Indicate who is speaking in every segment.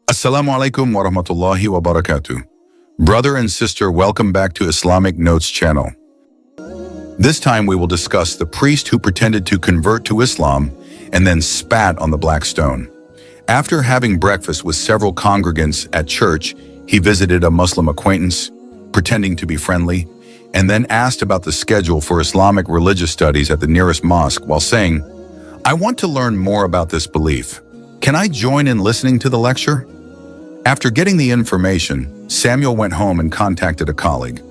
Speaker 1: Assalamu alaikum wa rahmatullahi wa barakatuh. Brother and sister, welcome back to Islamic Notes channel. This time we will discuss the priest who pretended to convert to Islam and then spat on the black stone. After having breakfast with several congregants at church, he visited a Muslim acquaintance, pretending to be friendly, and then asked about the schedule for Islamic religious studies at the nearest mosque while saying, "I want to learn more about this belief. Can I join in listening to the lecture?" After getting the information, Samuel went home and contacted a colleague.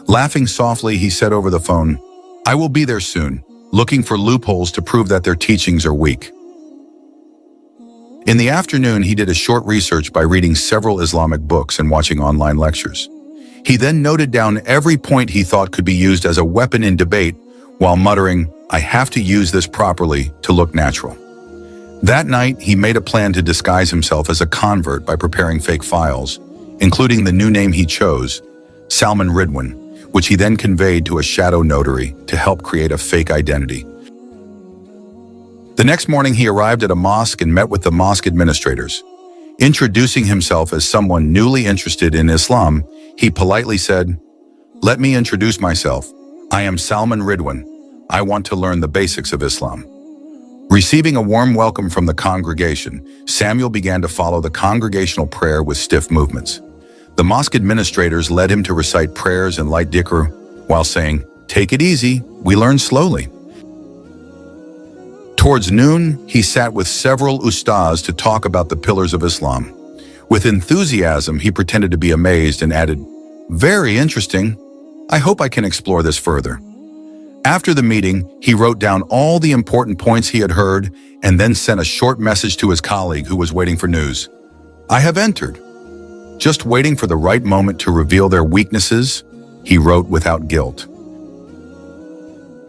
Speaker 1: Laughing softly, he said over the phone, "I will be there soon, looking for loopholes to prove that their teachings are weak." In the afternoon, he did a short research by reading several Islamic books and watching online lectures. He then noted down every point he thought could be used as a weapon in debate while muttering, "I have to use this properly to look natural." That night, he made a plan to disguise himself as a convert by preparing fake files, including the new name he chose, Salman Ridwan, which he then conveyed to a shadow notary to help create a fake identity. The next morning, he arrived at a mosque and met with the mosque administrators. Introducing himself as someone newly interested in Islam, he politely said, "Let me introduce myself. I am Salman Ridwan. I want to learn the basics of Islam." Receiving a warm welcome from the congregation, Samuel began to follow the congregational prayer with stiff movements. The mosque administrators led him to recite prayers and light dhikr while saying, "Take it easy, we learn slowly." Towards noon, he sat with several ustaz to talk about the pillars of Islam. With enthusiasm, he pretended to be amazed and added, "Very interesting. I hope I can explore this further." After the meeting, he wrote down all the important points he had heard and then sent a short message to his colleague who was waiting for news. "I have entered." Just waiting for the right moment to reveal their weaknesses, he wrote without guilt.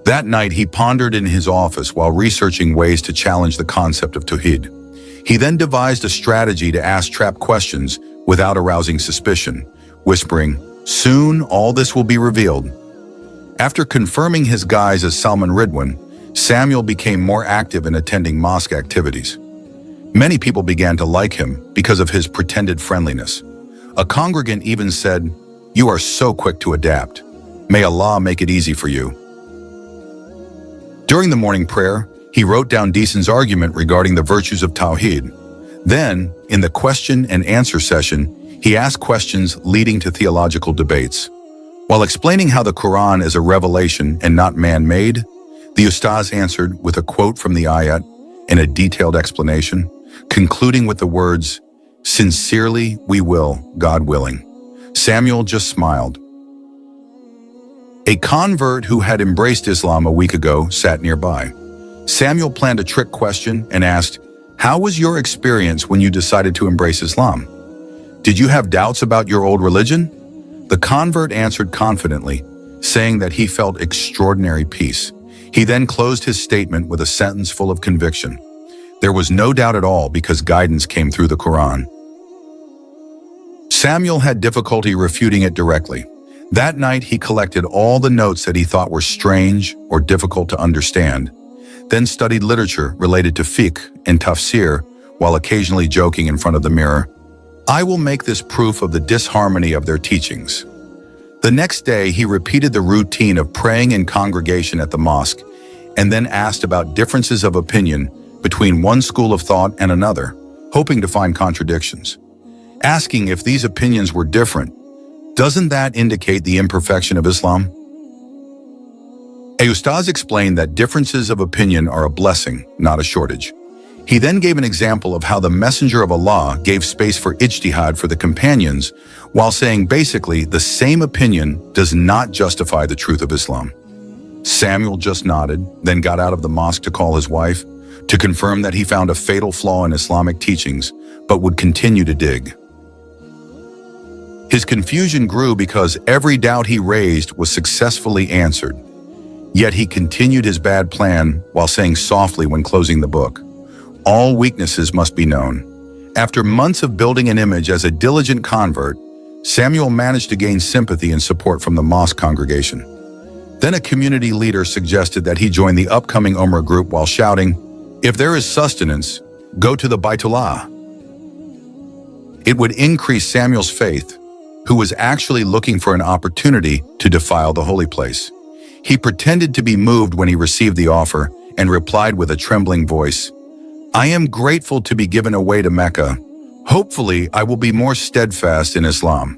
Speaker 1: That night, he pondered in his office while researching ways to challenge the concept of Tawhid. He then devised a strategy to ask trap questions without arousing suspicion, whispering, "Soon all this will be revealed." After confirming his guise as Salman Ridwan, Samuel became more active in attending mosque activities. Many people began to like him because of his pretended friendliness. A congregant even said, "You are so quick to adapt. May Allah make it easy for you." During the morning prayer, he wrote down Decent's argument regarding the virtues of Tawhid. Then, in the question and answer session, he asked questions leading to theological debates. While explaining how the Quran is a revelation and not man-made, the ustaz answered with a quote from the ayat and a detailed explanation, concluding with the words, "Sincerely we will, God willing." Samuel just smiled. A convert who had embraced Islam a week ago sat nearby. Samuel planned a trick question and asked, "How was your experience when you decided to embrace Islam? Did you have doubts about your old religion?" The convert answered confidently, saying that he felt extraordinary peace. He then closed his statement with a sentence full of conviction. There was no doubt at all because guidance came through the Quran. Samuel had difficulty refuting it directly. That night, he collected all the notes that he thought were strange or difficult to understand, then studied literature related to fiqh and tafsir while occasionally joking in front of the mirror, "I will make this proof of the disharmony of their teachings." The next day, he repeated the routine of praying in congregation at the mosque and then asked about differences of opinion between one school of thought and another, hoping to find contradictions. Asking if these opinions were different, doesn't that indicate the imperfection of Islam? A ustaz explained that differences of opinion are a blessing, not a shortage. He then gave an example of how the Messenger of Allah gave space for ijtihad for the companions, while saying basically the same opinion does not justify the truth of Islam. Samuel just nodded, then got out of the mosque to call his wife, to confirm that he found a fatal flaw in Islamic teachings, but would continue to dig. His confusion grew because every doubt he raised was successfully answered. Yet he continued his bad plan while saying softly when closing the book, "All weaknesses must be known." After months of building an image as a diligent convert, Samuel managed to gain sympathy and support from the mosque congregation. Then a community leader suggested that he join the upcoming Umrah group while shouting, "If there is sustenance, go to the Baitullah." It would increase Samuel's faith, who was actually looking for an opportunity to defile the holy place. He pretended to be moved when he received the offer and replied with a trembling voice, "I am grateful to be given a way to Mecca. Hopefully, I will be more steadfast in Islam."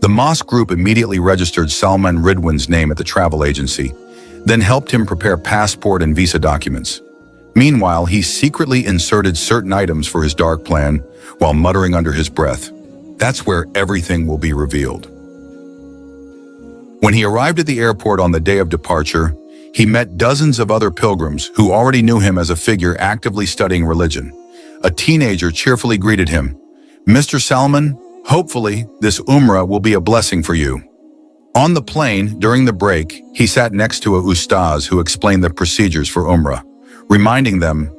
Speaker 1: The mosque group immediately registered Salman Ridwan's name at the travel agency, then helped him prepare passport and visa documents. Meanwhile, he secretly inserted certain items for his dark plan while muttering under his breath, "That's where everything will be revealed." When he arrived at the airport on the day of departure, he met dozens of other pilgrims who already knew him as a figure actively studying religion. A teenager cheerfully greeted him, "Mr. Salman, hopefully this Umrah will be a blessing for you." On the plane, during the break, he sat next to a ustaz who explained the procedures for Umrah, reminding them,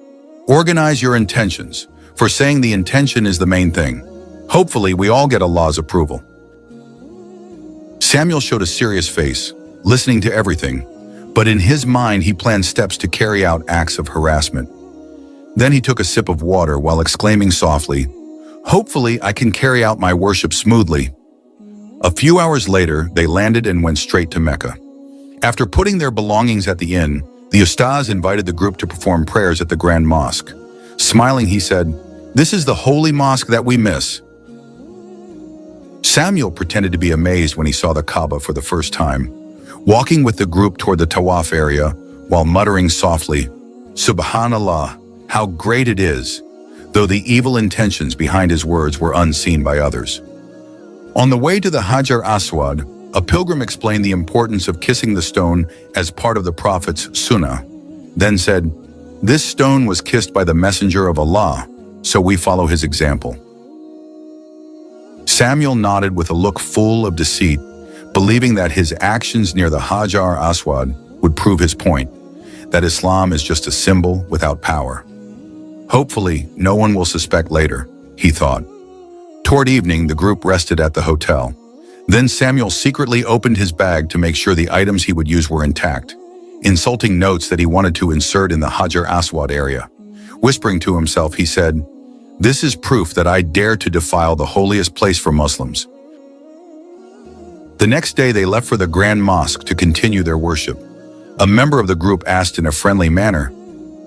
Speaker 1: "Organize your intentions, for saying the intention is the main thing. Hopefully we all get Allah's approval." Samuel showed a serious face, listening to everything, but in his mind he planned steps to carry out acts of harassment. Then he took a sip of water while exclaiming softly, "Hopefully I can carry out my worship smoothly." A few hours later, they landed and went straight to Mecca. After putting their belongings at the inn, the ustaz invited the group to perform prayers at the Grand Mosque. Smiling, he said, "This is the holy mosque that we miss." Samuel pretended to be amazed when he saw the Kaaba for the first time, walking with the group toward the Tawaf area while muttering softly, "Subhanallah, how great it is," though the evil intentions behind his words were unseen by others. On the way to the Hajar Aswad, a pilgrim explained the importance of kissing the stone as part of the Prophet's sunnah, then said, "This stone was kissed by the Messenger of Allah, so we follow his example." Samuel nodded with a look full of deceit, believing that his actions near the Hajar Aswad would prove his point, that Islam is just a symbol without power. Hopefully, no one will suspect later, he thought. Toward evening, the group rested at the hotel. Then Samuel secretly opened his bag to make sure the items he would use were intact, insulting notes that he wanted to insert in the Hajar Aswad area. Whispering to himself, he said, "This is proof that I dare to defile the holiest place for Muslims." The next day, they left for the Grand Mosque to continue their worship. A member of the group asked in a friendly manner,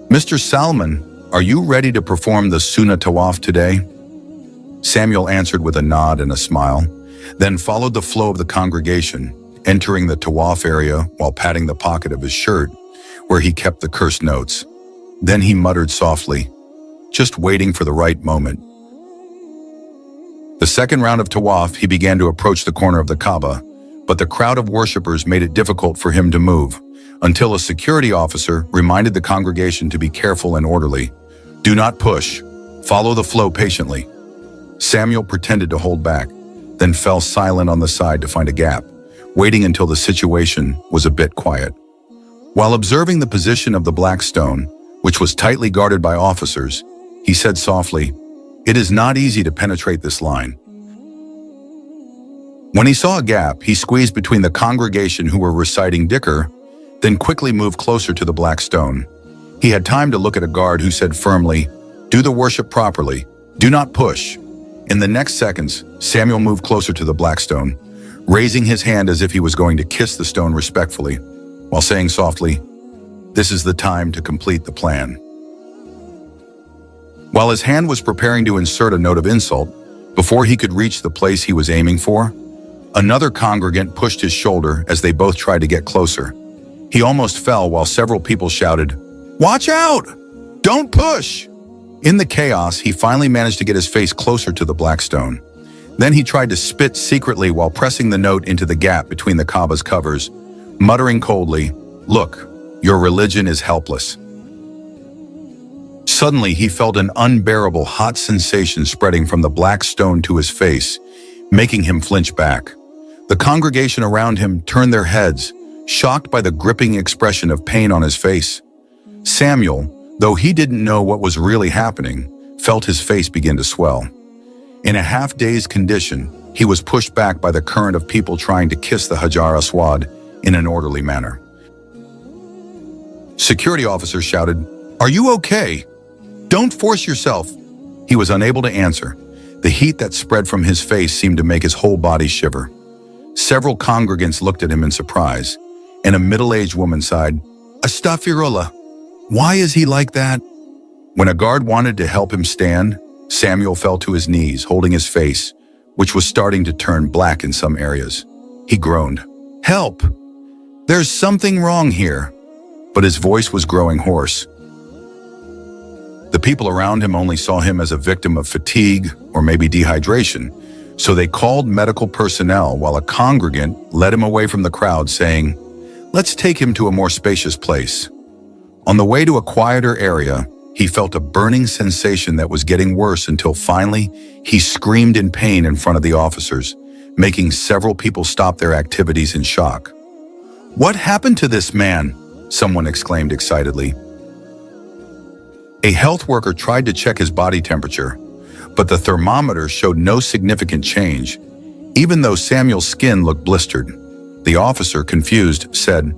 Speaker 1: "Mr. Salman, are you ready to perform the Sunnah Tawaf today?" Samuel answered with a nod and a smile, then followed the flow of the congregation, entering the Tawaf area while patting the pocket of his shirt, where he kept the cursed notes. Then he muttered softly, just waiting for the right moment. The second round of Tawaf, he began to approach the corner of the Kaaba, but the crowd of worshippers made it difficult for him to move, until a security officer reminded the congregation to be careful and orderly. "Do not push. Follow the flow patiently." Samuel pretended to hold back, then fell silent on the side to find a gap, waiting until the situation was a bit quiet. While observing the position of the black stone, which was tightly guarded by officers, he said softly, "It is not easy to penetrate this line." When he saw a gap, he squeezed between the congregation who were reciting dhikr, then quickly moved closer to the black stone. He had time to look at a guard who said firmly, "Do the worship properly. Do not push." In the next seconds, Samuel moved closer to the black stone, raising his hand as if he was going to kiss the stone respectfully, while saying softly, "This is the time to complete the plan." While his hand was preparing to insert a note of insult, before he could reach the place he was aiming for, another congregant pushed his shoulder as they both tried to get closer. He almost fell while several people shouted, "Watch out! Don't push!" In the chaos, he finally managed to get his face closer to the black stone. Then he tried to spit secretly while pressing the note into the gap between the Kaaba's covers, muttering coldly, "Look, your religion is helpless." Suddenly, he felt an unbearable hot sensation spreading from the black stone to his face, making him flinch back. The congregation around him turned their heads, shocked by the gripping expression of pain on his face. Samuel, though he didn't know what was really happening, felt his face begin to swell. In a half-dazed condition, he was pushed back by the current of people trying to kiss the Hajar Aswad in an orderly manner. Security officers shouted, "Are you okay? Don't force yourself." He was unable to answer. The heat that spread from his face seemed to make his whole body shiver. Several congregants looked at him in surprise, and a middle-aged woman sighed, "Astaghfirullah, why is he like that?" When a guard wanted to help him stand, Samuel fell to his knees, holding his face, which was starting to turn black in some areas. He groaned, "Help! There's something wrong here." But his voice was growing hoarse. The people around him only saw him as a victim of fatigue or maybe dehydration, so they called medical personnel while a congregant led him away from the crowd, saying, "Let's take him to a more spacious place." On the way to a quieter area, he felt a burning sensation that was getting worse until finally he screamed in pain in front of the officers, making several people stop their activities in shock. "What happened to this man?" someone exclaimed excitedly. A health worker tried to check his body temperature, but the thermometer showed no significant change, even though Samuel's skin looked blistered. The officer, confused, said,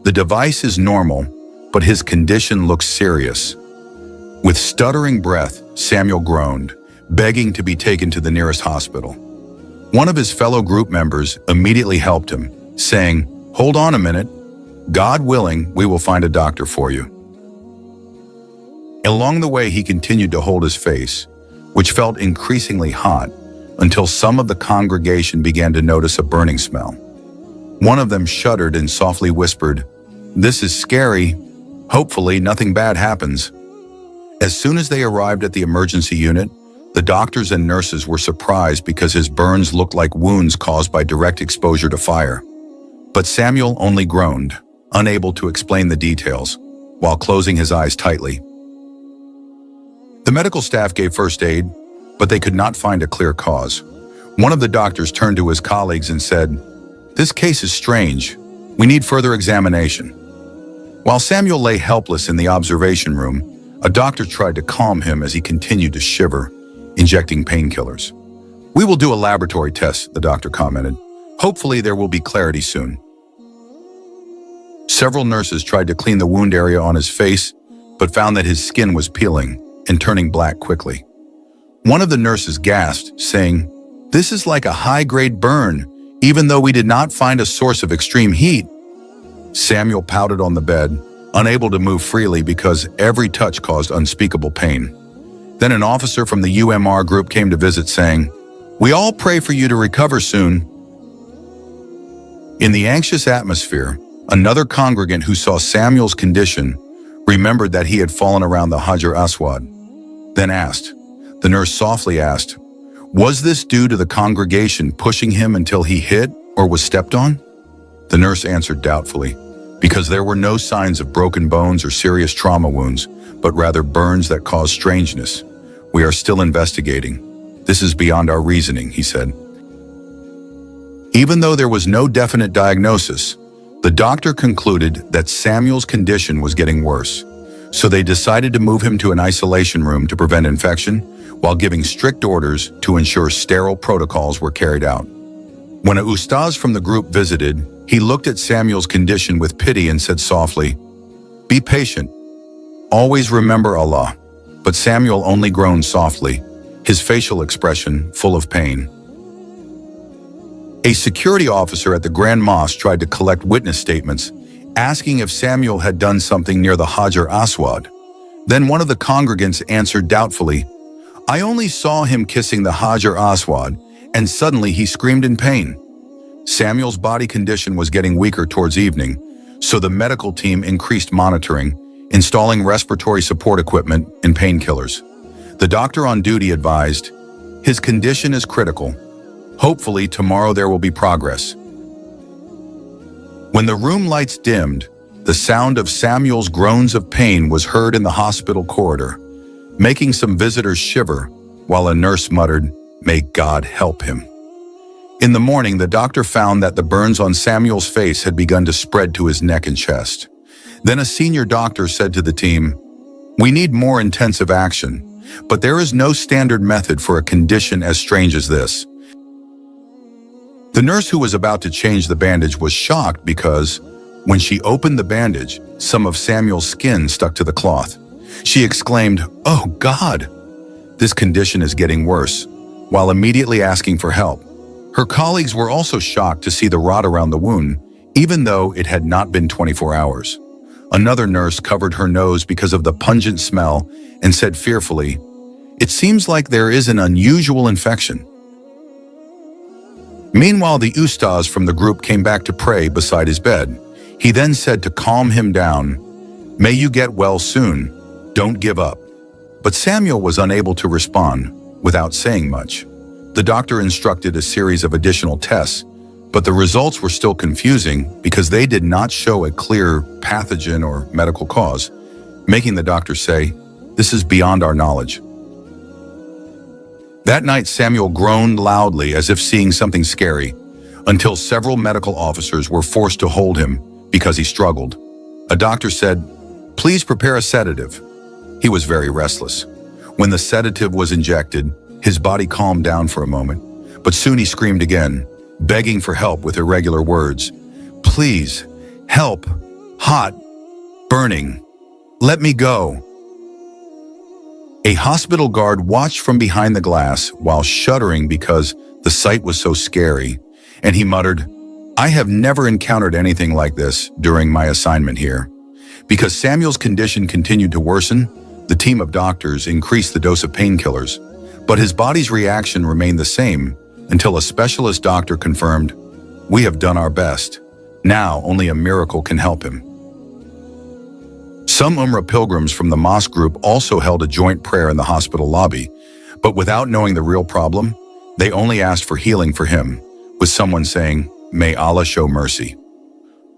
Speaker 1: "The device is normal, but his condition looks serious." With stuttering breath, Samuel groaned, begging to be taken to the nearest hospital. One of his fellow group members immediately helped him, saying, "Hold on a minute. God willing, we will find a doctor for you." Along the way, he continued to hold his face, which felt increasingly hot, until some of the congregation began to notice a burning smell. One of them shuddered and softly whispered, "This is scary. Hopefully, nothing bad happens." As soon as they arrived at the emergency unit, the doctors and nurses were surprised because his burns looked like wounds caused by direct exposure to fire. But Samuel only groaned, unable to explain the details, while closing his eyes tightly. The medical staff gave first aid, but they could not find a clear cause. One of the doctors turned to his colleagues and said, "This case is strange. We need further examination." While Samuel lay helpless in the observation room, a doctor tried to calm him as he continued to shiver, injecting painkillers. "We will do a laboratory test," the doctor commented. "Hopefully there will be clarity soon." Several nurses tried to clean the wound area on his face, but found that his skin was peeling and turning black quickly. One of the nurses gasped, saying, "This is like a high-grade burn, even though we did not find a source of extreme heat." Samuel pouted on the bed, unable to move freely because every touch caused unspeakable pain. Then an officer from the UMR group came to visit, saying, "We all pray for you to recover soon." In the anxious atmosphere, another congregant who saw Samuel's condition remembered that he had fallen around the Hajar Aswad, then asked. The nurse softly asked, "Was this due to the congregation pushing him until he hit or was stepped on?" The nurse answered doubtfully, "Because there were no signs of broken bones or serious trauma wounds, but rather burns that caused strangeness. We are still investigating. This is beyond our reasoning," he said. Even though there was no definite diagnosis, the doctor concluded that Samuel's condition was getting worse, so they decided to move him to an isolation room to prevent infection, while giving strict orders to ensure sterile protocols were carried out. When a ustaz from the group visited, he looked at Samuel's condition with pity and said softly, "Be patient. Always remember Allah." But Samuel only groaned softly, his facial expression full of pain. A security officer at the Grand Mosque tried to collect witness statements, asking if Samuel had done something near the Hajar Aswad. Then one of the congregants answered doubtfully, "I only saw him kissing the Hajar Aswad, and suddenly he screamed in pain." Samuel's body condition was getting weaker towards evening, so the medical team increased monitoring, installing respiratory support equipment and painkillers. The doctor on duty advised, "His condition is critical. Hopefully tomorrow there will be progress." When the room lights dimmed, the sound of Samuel's groans of pain was heard in the hospital corridor, making some visitors shiver, while a nurse muttered, "May God help him." In the morning, the doctor found that the burns on Samuel's face had begun to spread to his neck and chest. Then a senior doctor said to the team, "We need more intensive action, but there is no standard method for a condition as strange as this." The nurse who was about to change the bandage was shocked because, when she opened the bandage, some of Samuel's skin stuck to the cloth. She exclaimed, "Oh God! This condition is getting worse. while immediately asking for help. Her colleagues were also shocked to see the rot around the wound, even though it had not been 24 hours. Another nurse covered her nose because of the pungent smell and said fearfully, "It seems like there is an unusual infection." Meanwhile, the ustaz from the group came back to pray beside his bed. He then said to calm him down, "May you get well soon. Don't give up." But Samuel was unable to respond, without saying much. The doctor instructed a series of additional tests, but the results were still confusing because they did not show a clear pathogen or medical cause, making the doctor say, "This is beyond our knowledge." That night, Samuel groaned loudly as if seeing something scary, until several medical officers were forced to hold him because he struggled. A doctor said, "Please prepare a sedative." He was very restless. When the sedative was injected, his body calmed down for a moment, but soon he screamed again, begging for help with irregular words. "Please, help, hot, burning, let me go." A hospital guard watched from behind the glass while shuddering because the sight was so scary, and he muttered, "I have never encountered anything like this during my assignment here." Because Samuel's condition continued to worsen, the team of doctors increased the dose of painkillers, but his body's reaction remained the same until a specialist doctor confirmed, "We have done our best. Now only a miracle can help him." Some Umrah pilgrims from the mosque group also held a joint prayer in the hospital lobby, but without knowing the real problem, they only asked for healing for him, with someone saying, "May Allah show mercy."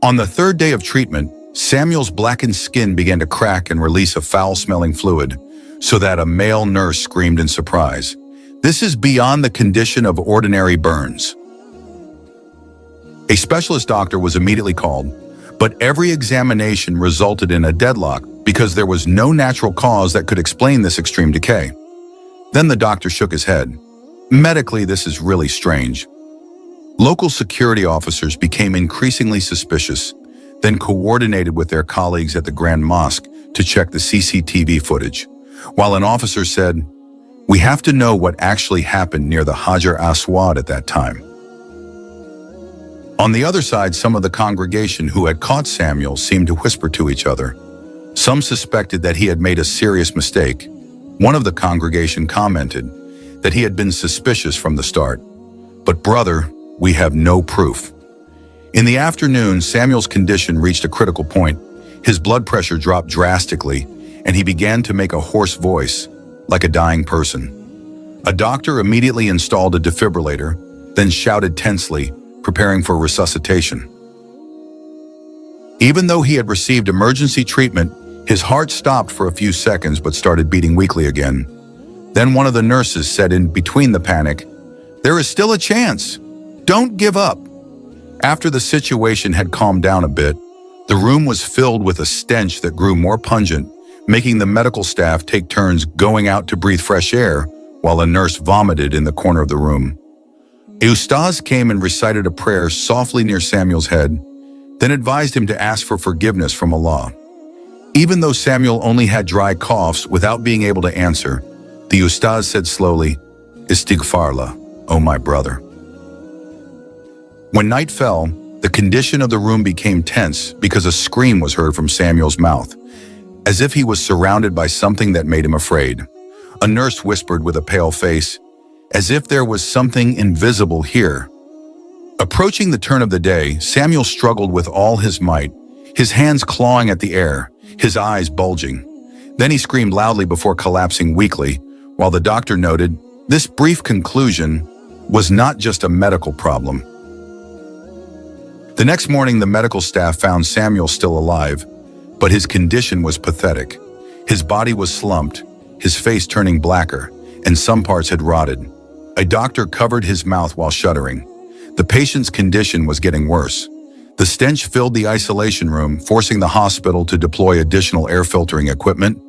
Speaker 1: On the third day of treatment, Samuel's blackened skin began to crack and release a foul-smelling fluid, so that a male nurse screamed in surprise, "This is beyond the condition of ordinary burns." A specialist doctor was immediately called, but every examination resulted in a deadlock because there was no natural cause that could explain this extreme decay. Then the doctor shook his head. "Medically, this is really strange." Local security officers became increasingly suspicious, then coordinated with their colleagues at the Grand Mosque to check the CCTV footage, while an officer said, "We have to know what actually happened near the Hajar Aswad at that time." On the other side, some of the congregation who had caught Samuel seemed to whisper to each other. Some suspected that he had made a serious mistake. One of the congregation commented that he had been suspicious from the start. "But brother, we have no proof." In the afternoon, Samuel's condition reached a critical point. His blood pressure dropped drastically, and he began to make a hoarse voice, like a dying person. A doctor immediately installed a defibrillator, then shouted tensely, preparing for resuscitation. Even though he had received emergency treatment, his heart stopped for a few seconds but started beating weakly again. Then one of the nurses said in between the panic, "There is still a chance. Don't give up." After the situation had calmed down a bit, the room was filled with a stench that grew more pungent, making the medical staff take turns going out to breathe fresh air while a nurse vomited in the corner of the room. A ustaz came and recited a prayer softly near Samuel's head, then advised him to ask for forgiveness from Allah. Even though Samuel only had dry coughs without being able to answer, the ustaz said slowly, "Istighfarla, O my brother." When night fell, the condition of the room became tense because a scream was heard from Samuel's mouth, as if he was surrounded by something that made him afraid. A nurse whispered with a pale face, as if there was something invisible here. Approaching the turn of the day, Samuel struggled with all his might, his hands clawing at the air, his eyes bulging. Then he screamed loudly before collapsing weakly, while the doctor noted, this brief conclusion was not just a medical problem. The next morning, the medical staff found Samuel still alive, but his condition was pathetic. His body was slumped, his face turning blacker, and some parts had rotted. A doctor covered his mouth while shuddering. The patient's condition was getting worse. The stench filled the isolation room, forcing the hospital to deploy additional air filtering equipment,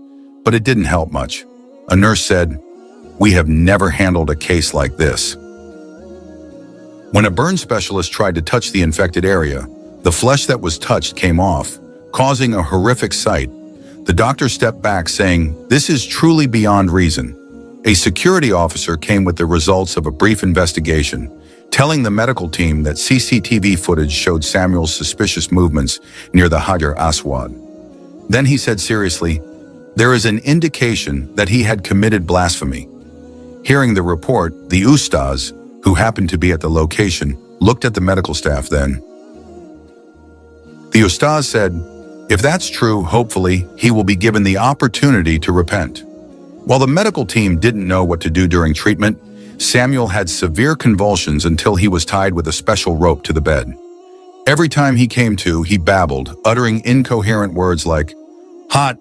Speaker 1: but it didn't help much. A nurse said, "We have never handled a case like this." When a burn specialist tried to touch the infected area, the flesh that was touched came off, causing a horrific sight. The doctor stepped back, saying, "This is truly beyond reason." A security officer came with the results of a brief investigation, telling the medical team that CCTV footage showed Samuel's suspicious movements near the Hajar Aswad. Then he said seriously, "There is an indication that he had committed blasphemy." Hearing the report, the ustaz, who happened to be at the location, looked at the medical staff then. The ustaz said, "If that's true, hopefully, he will be given the opportunity to repent." While the medical team didn't know what to do during treatment, Samuel had severe convulsions until he was tied with a special rope to the bed. Every time he came to, he babbled, uttering incoherent words like, "Hot,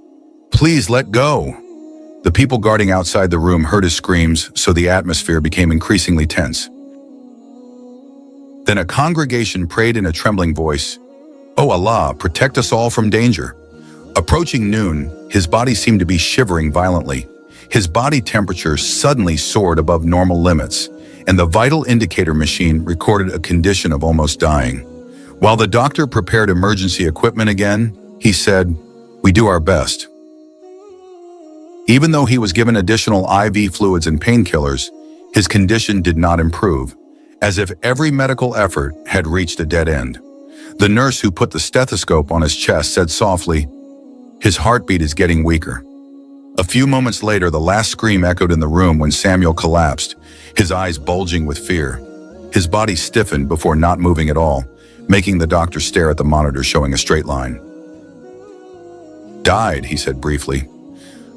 Speaker 1: please let go." The people guarding outside the room heard his screams, so the atmosphere became increasingly tense. Then a congregation prayed in a trembling voice, "O Allah, protect us all from danger." Approaching noon, his body seemed to be shivering violently. His body temperature suddenly soared above normal limits, and the vital indicator machine recorded a condition of almost dying. While the doctor prepared emergency equipment again, he said, "We do our best." Even though he was given additional IV fluids and painkillers, his condition did not improve, as if every medical effort had reached a dead end. The nurse who put the stethoscope on his chest said softly, "His heartbeat is getting weaker." A few moments later, the last scream echoed in the room when Samuel collapsed, his eyes bulging with fear. His body stiffened before not moving at all, making the doctor stare at the monitor showing a straight line. "Died," he said briefly.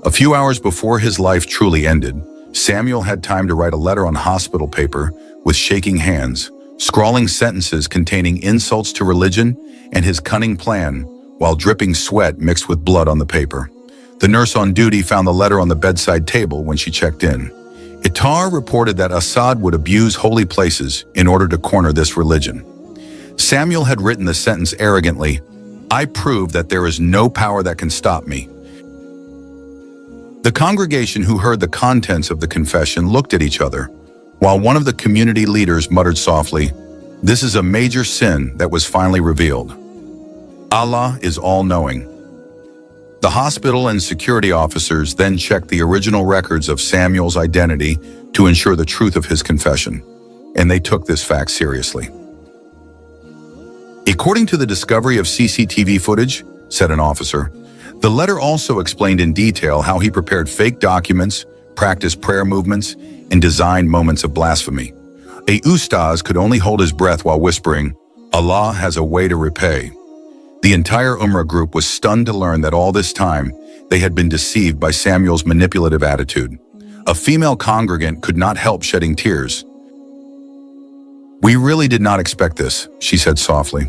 Speaker 1: A few hours before his life truly ended, Samuel had time to write a letter on hospital paper with shaking hands, scrawling sentences containing insults to religion and his cunning plan, while dripping sweat mixed with blood on the paper. The nurse on duty found the letter on the bedside table when she checked in. Itar reported that Assad would abuse holy places in order to corner this religion. Samuel had written the sentence arrogantly, "I prove that there is no power that can stop me." The congregation who heard the contents of the confession looked at each other, while one of the community leaders muttered softly, "This is a major sin that was finally revealed. Allah is all-knowing." The hospital and security officers then checked the original records of Samuel's identity to ensure the truth of his confession, and they took this fact seriously. "According to the discovery of CCTV footage," said an officer, "the letter also explained in detail how he prepared fake documents, practiced prayer movements, and designed moments of blasphemy. A ustaz could only hold his breath while whispering, 'Allah has a way to repay.'" The entire Umrah group was stunned to learn that all this time, they had been deceived by Samuel's manipulative attitude. A female congregant could not help shedding tears. "We really did not expect this," she said softly.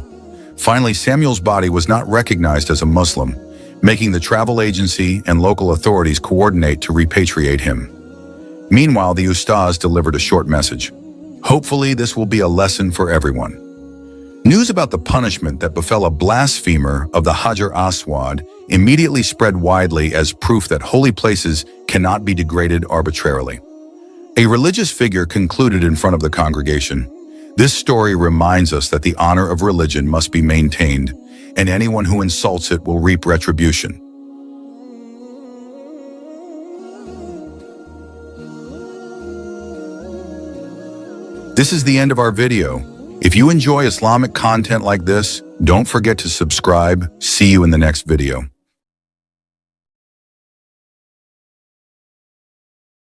Speaker 1: Finally, Samuel's body was not recognized as a Muslim, making the travel agency and local authorities coordinate to repatriate him. Meanwhile, the ustaz delivered a short message. "Hopefully, this will be a lesson for everyone." News about the punishment that befell a blasphemer of the Hajar Aswad immediately spread widely as proof that holy places cannot be degraded arbitrarily. A religious figure concluded in front of the congregation, "This story reminds us that the honor of religion must be maintained, and anyone who insults it will reap retribution." This is the end of our video. If you enjoy Islamic content like this, don't forget to subscribe. See you in the next video.